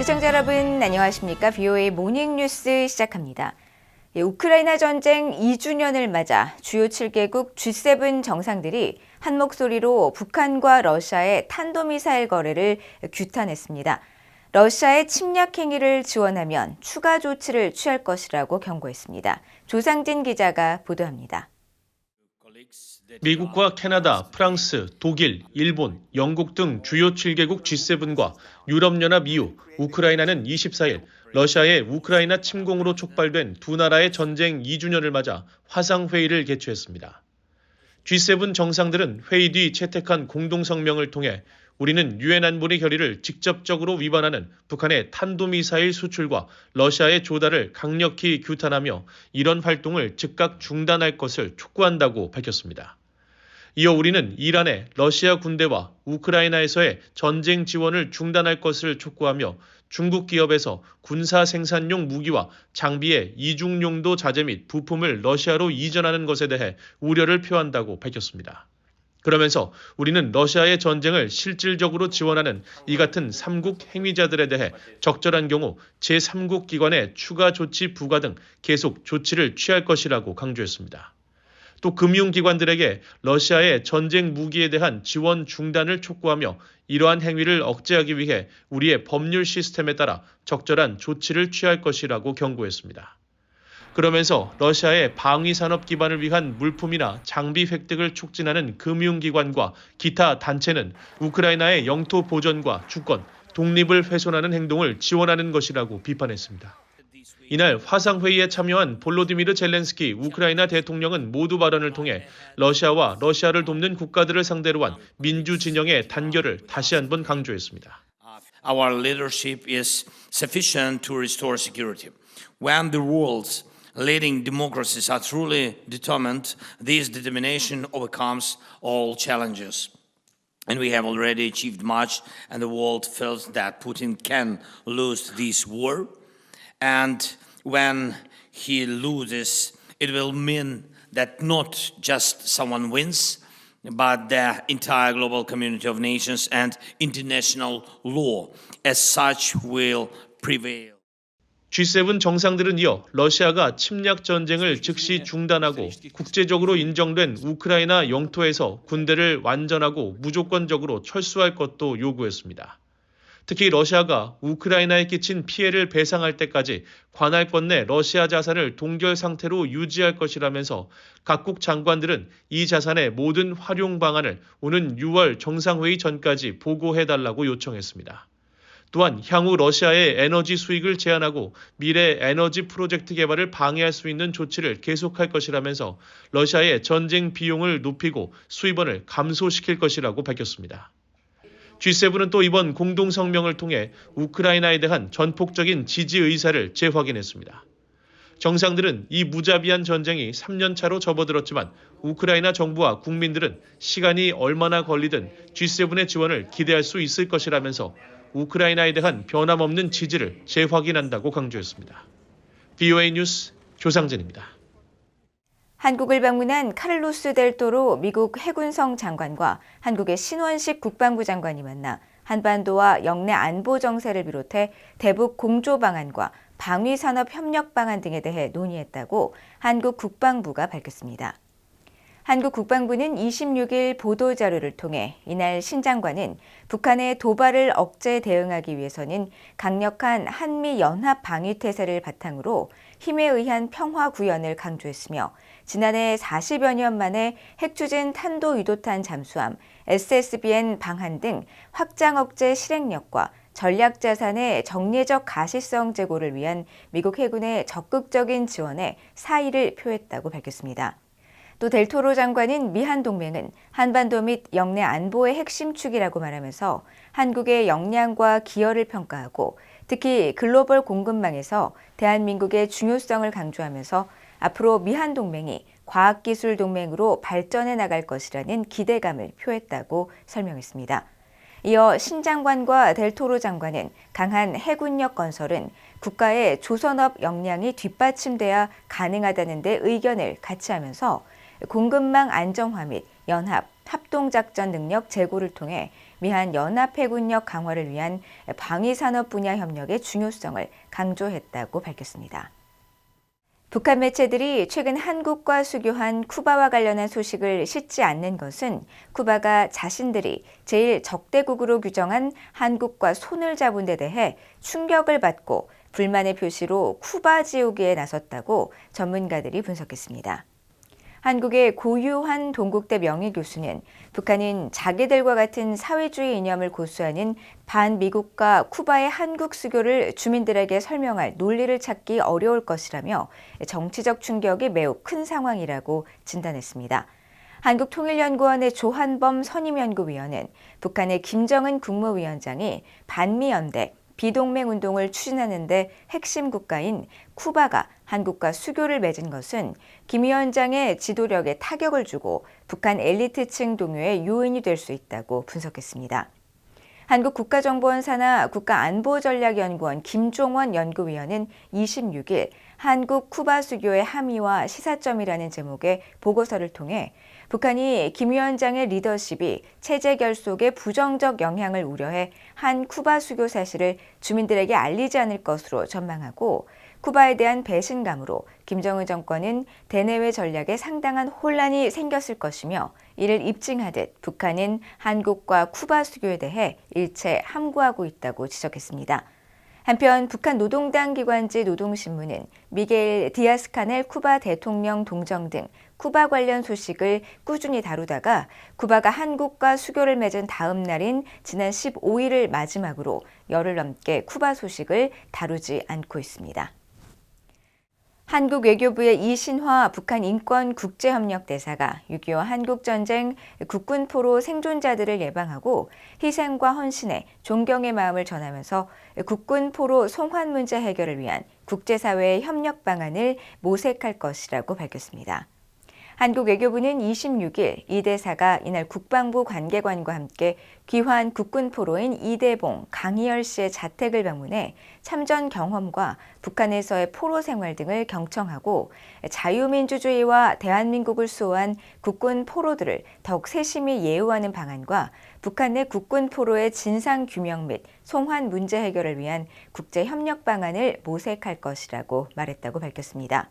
시청자 여러분 안녕하십니까? VOA 모닝뉴스 시작합니다. 우크라이나 전쟁 2주년을 맞아 주요 7개국 G7 정상들이 한 목소리로 북한과 러시아의 탄도미사일 거래를 규탄했습니다. 러시아의 침략 행위를 지원하면 추가 조치를 취할 것이라고 경고했습니다. 조상진 기자가 보도합니다. 미국과 캐나다, 프랑스, 독일, 일본, 영국 등 주요 7개국 G7과 유럽연합 EU, 우크라이나는 24일 러시아의 우크라이나 침공으로 촉발된 두 나라의 전쟁 2주년을 맞아 화상회의를 개최했습니다. G7 정상들은 회의 뒤 채택한 공동성명을 통해 우리는 유엔 안보리 결의를 직접적으로 위반하는 북한의 탄도미사일 수출과 러시아의 조달을 강력히 규탄하며 이런 활동을 즉각 중단할 것을 촉구한다고 밝혔습니다. 이어 우리는 이란의 러시아 군대와 우크라이나에서의 전쟁 지원을 중단할 것을 촉구하며 중국 기업에서 군사 생산용 무기와 장비의 이중용도 자재 및 부품을 러시아로 이전하는 것에 대해 우려를 표한다고 밝혔습니다. 그러면서 우리는 러시아의 전쟁을 실질적으로 지원하는 이 같은 3국 행위자들에 대해 적절한 경우 제3국 기관의 추가 조치 부과 등 계속 조치를 취할 것이라고 강조했습니다. 또 금융기관들에게 러시아의 전쟁 무기에 대한 지원 중단을 촉구하며 이러한 행위를 억제하기 위해 우리의 법률 시스템에 따라 적절한 조치를 취할 것이라고 경고했습니다. 그러면서 러시아의 방위산업 기반을 위한 물품이나 장비 획득을 촉진하는 금융기관과 기타 단체는 우크라이나의 영토 보전과 주권, 독립을 훼손하는 행동을 지원하는 것이라고 비판했습니다. 이날 화상회의에 참여한 볼로디미르 젤렌스키 우크라이나 대통령은 모두 발언을 통해 러시아와 러시아를 돕는 국가들을 상대로 한 민주 진영의 단결을 다시 한번 강조했습니다. Our leadership is sufficient to restore security. When the world's leading democracies are truly determined, this determination overcomes all challenges. And we have already achieved much, and the world feels that Putin can lose this war. And when he loses, it will mean that not just someone wins, but the entire global community of nations and international law as such will prevail. G7 정상들은 이어 러시아가 침략 전쟁을 즉시 중단하고 국제적으로 인정된 우크라이나 영토에서 군대를 완전하고 무조건적으로 철수할 것도 요구했습니다. 특히 러시아가 우크라이나에 끼친 피해를 배상할 때까지 관할권 내 러시아 자산을 동결 상태로 유지할 것이라면서 각국 장관들은 이 자산의 모든 활용 방안을 오는 6월 정상회의 전까지 보고해달라고 요청했습니다. 또한 향후 러시아의 에너지 수익을 제한하고 미래 에너지 프로젝트 개발을 방해할 수 있는 조치를 계속할 것이라면서 러시아의 전쟁 비용을 높이고 수입원을 감소시킬 것이라고 밝혔습니다. G7은 또 이번 공동성명을 통해 우크라이나에 대한 전폭적인 지지 의사를 재확인했습니다. 정상들은 이 무자비한 전쟁이 3년 차로 접어들었지만 우크라이나 정부와 국민들은 시간이 얼마나 걸리든 G7의 지원을 기대할 수 있을 것이라면서 우크라이나에 대한 변함없는 지지를 재확인한다고 강조했습니다. VOA 뉴스 조상진입니다. 한국을 방문한 카를로스 델토로 미국 해군성 장관과 한국의 신원식 국방부 장관이 만나 한반도와 영내 안보 정세를 비롯해 대북 공조 방안과 방위산업 협력 방안 등에 대해 논의했다고 한국 국방부가 밝혔습니다. 한국 국방부는 26일 보도자료를 통해 이날 신 장관은 북한의 도발을 억제 대응하기 위해서는 강력한 한미 연합 방위태세를 바탕으로 힘에 의한 평화 구현을 강조했으며 지난해 40여 년 만에 핵추진 탄도유도탄 잠수함, SSBN 방한 등 확장 억제 실행력과 전략자산의 정례적 가시성 제고를 위한 미국 해군의 적극적인 지원에 사의를 표했다고 밝혔습니다. 또 델토로 장관은 미한 동맹은 한반도 및 영내 안보의 핵심 축이라고 말하면서 한국의 역량과 기여를 평가하고 특히 글로벌 공급망에서 대한민국의 중요성을 강조하면서 앞으로 미한 동맹이 과학기술 동맹으로 발전해 나갈 것이라는 기대감을 표했다고 설명했습니다. 이어 신 장관과 델토로 장관은 강한 해군력 건설은 국가의 조선업 역량이 뒷받침돼야 가능하다는 데 의견을 같이 하면서 공급망 안정화 및 연합, 합동작전 능력 제고를 통해 미한 연합해군력 강화를 위한 방위산업 분야 협력의 중요성을 강조했다고 밝혔습니다. 북한 매체들이 최근 한국과 수교한 쿠바와 관련한 소식을 싣지 않는 것은 쿠바가 자신들이 제일 적대국으로 규정한 한국과 손을 잡은 데 대해 충격을 받고 불만의 표시로 쿠바 지우기에 나섰다고 전문가들이 분석했습니다. 한국의 고유한 동국대 명예교수는 북한은 자기들과 같은 사회주의 이념을 고수하는 반미국과 쿠바의 한국 수교를 주민들에게 설명할 논리를 찾기 어려울 것이라며 정치적 충격이 매우 큰 상황이라고 진단했습니다. 한국통일연구원의 조한범 선임연구위원은 북한의 김정은 국무위원장이 반미연대, 비동맹 운동을 추진하는 데 핵심 국가인 쿠바가 한국과 수교를 맺은 것은 김 위원장의 지도력에 타격을 주고 북한 엘리트층 동요의 요인이 될 수 있다고 분석했습니다. 한국국가정보원 산하 국가안보전략연구원 김종원 연구위원은 26일 한국 쿠바 수교의 함의와 시사점이라는 제목의 보고서를 통해 북한이 김 위원장의 리더십이 체제 결속에 부정적 영향을 우려해 한 쿠바 수교 사실을 주민들에게 알리지 않을 것으로 전망하고 쿠바에 대한 배신감으로 김정은 정권은 대내외 전략에 상당한 혼란이 생겼을 것이며 이를 입증하듯 북한은 한국과 쿠바 수교에 대해 일체 함구하고 있다고 지적했습니다. 한편 북한 노동당 기관지 노동신문은 미겔 디아스카넬 쿠바 대통령 동정 등 쿠바 관련 소식을 꾸준히 다루다가 쿠바가 한국과 수교를 맺은 다음 날인 지난 15일을 마지막으로 열흘 넘게 쿠바 소식을 다루지 않고 있습니다. 한국 외교부의 이신화 북한 인권국제협력대사가 6.25 한국전쟁 국군포로 생존자들을 예방하고 희생과 헌신에 존경의 마음을 전하면서 국군포로 송환 문제 해결을 위한 국제사회의 협력 방안을 모색할 것이라고 밝혔습니다. 한국 외교부는 26일 이 대사가 이날 국방부 관계관과 함께 귀환 국군포로인 이대봉, 강희열 씨의 자택을 방문해 참전 경험과 북한에서의 포로 생활 등을 경청하고 자유민주주의와 대한민국을 수호한 국군 포로들을 더욱 세심히 예우하는 방안과 북한 내 국군 포로의 진상 규명 및 송환 문제 해결을 위한 국제협력 방안을 모색할 것이라고 말했다고 밝혔습니다.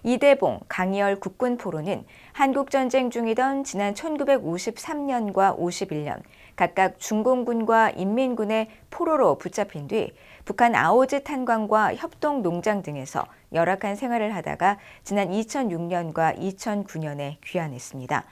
이대봉, 강희열 국군포로는 한국전쟁 중이던 지난 1953년과 51년 각각 중공군과 인민군의 포로로 붙잡힌 뒤 북한 아오즈 탄광과 협동 농장 등에서 열악한 생활을 하다가 지난 2006년과 2009년에 귀환했습니다.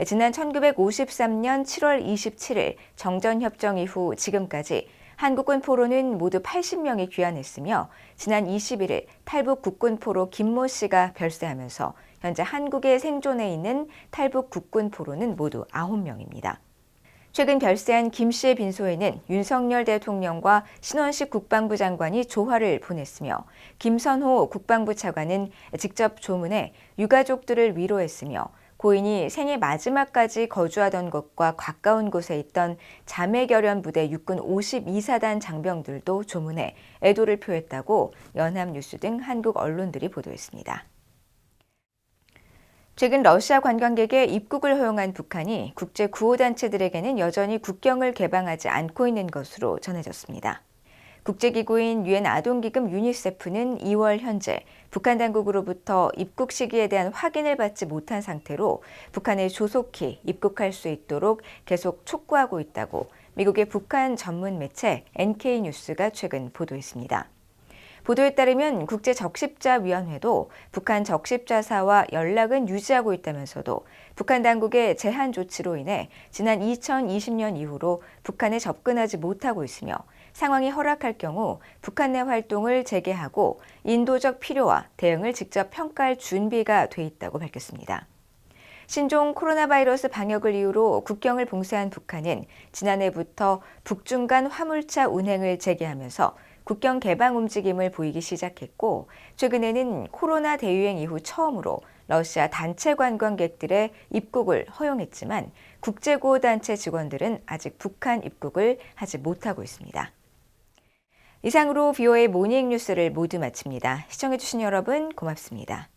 지난 1953년 7월 27일 정전협정 이후 지금까지 한국군 포로는 모두 80명이 귀환했으며 지난 21일 탈북 국군 포로 김모 씨가 별세하면서 현재 한국에 생존해 있는 탈북 국군 포로는 모두 9명입니다. 최근 별세한 김 씨의 빈소에는 윤석열 대통령과 신원식 국방부 장관이 조화를 보냈으며 김선호 국방부 차관은 직접 조문해 유가족들을 위로했으며 고인이 생애 마지막까지 거주하던 곳과 가까운 곳에 있던 자매결연 부대 육군 52사단 장병들도 조문해 애도를 표했다고 연합뉴스 등 한국 언론들이 보도했습니다. 최근 러시아 관광객의 입국을 허용한 북한이 국제 구호단체들에게는 여전히 국경을 개방하지 않고 있는 것으로 전해졌습니다. 국제기구인 유엔 아동기금 유니세프는 2월 현재 북한 당국으로부터 입국 시기에 대한 확인을 받지 못한 상태로 북한에 조속히 입국할 수 있도록 계속 촉구하고 있다고 미국의 북한 전문 매체 NK뉴스가 최근 보도했습니다. 보도에 따르면 국제적십자위원회도 북한 적십자사와 연락은 유지하고 있다면서도 북한 당국의 제한 조치로 인해 지난 2020년 이후로 북한에 접근하지 못하고 있으며 상황이 허락할 경우 북한 내 활동을 재개하고 인도적 필요와 대응을 직접 평가할 준비가 돼 있다고 밝혔습니다. 신종 코로나 바이러스 방역을 이유로 국경을 봉쇄한 북한은 지난해부터 북중 간 화물차 운행을 재개하면서 국경 개방 움직임을 보이기 시작했고 최근에는 코로나 대유행 이후 처음으로 러시아 단체 관광객들의 입국을 허용했지만 국제구호단체 직원들은 아직 북한 입국을 하지 못하고 있습니다. 이상으로 VOA 모닝뉴스를 모두 마칩니다. 시청해주신 여러분 고맙습니다.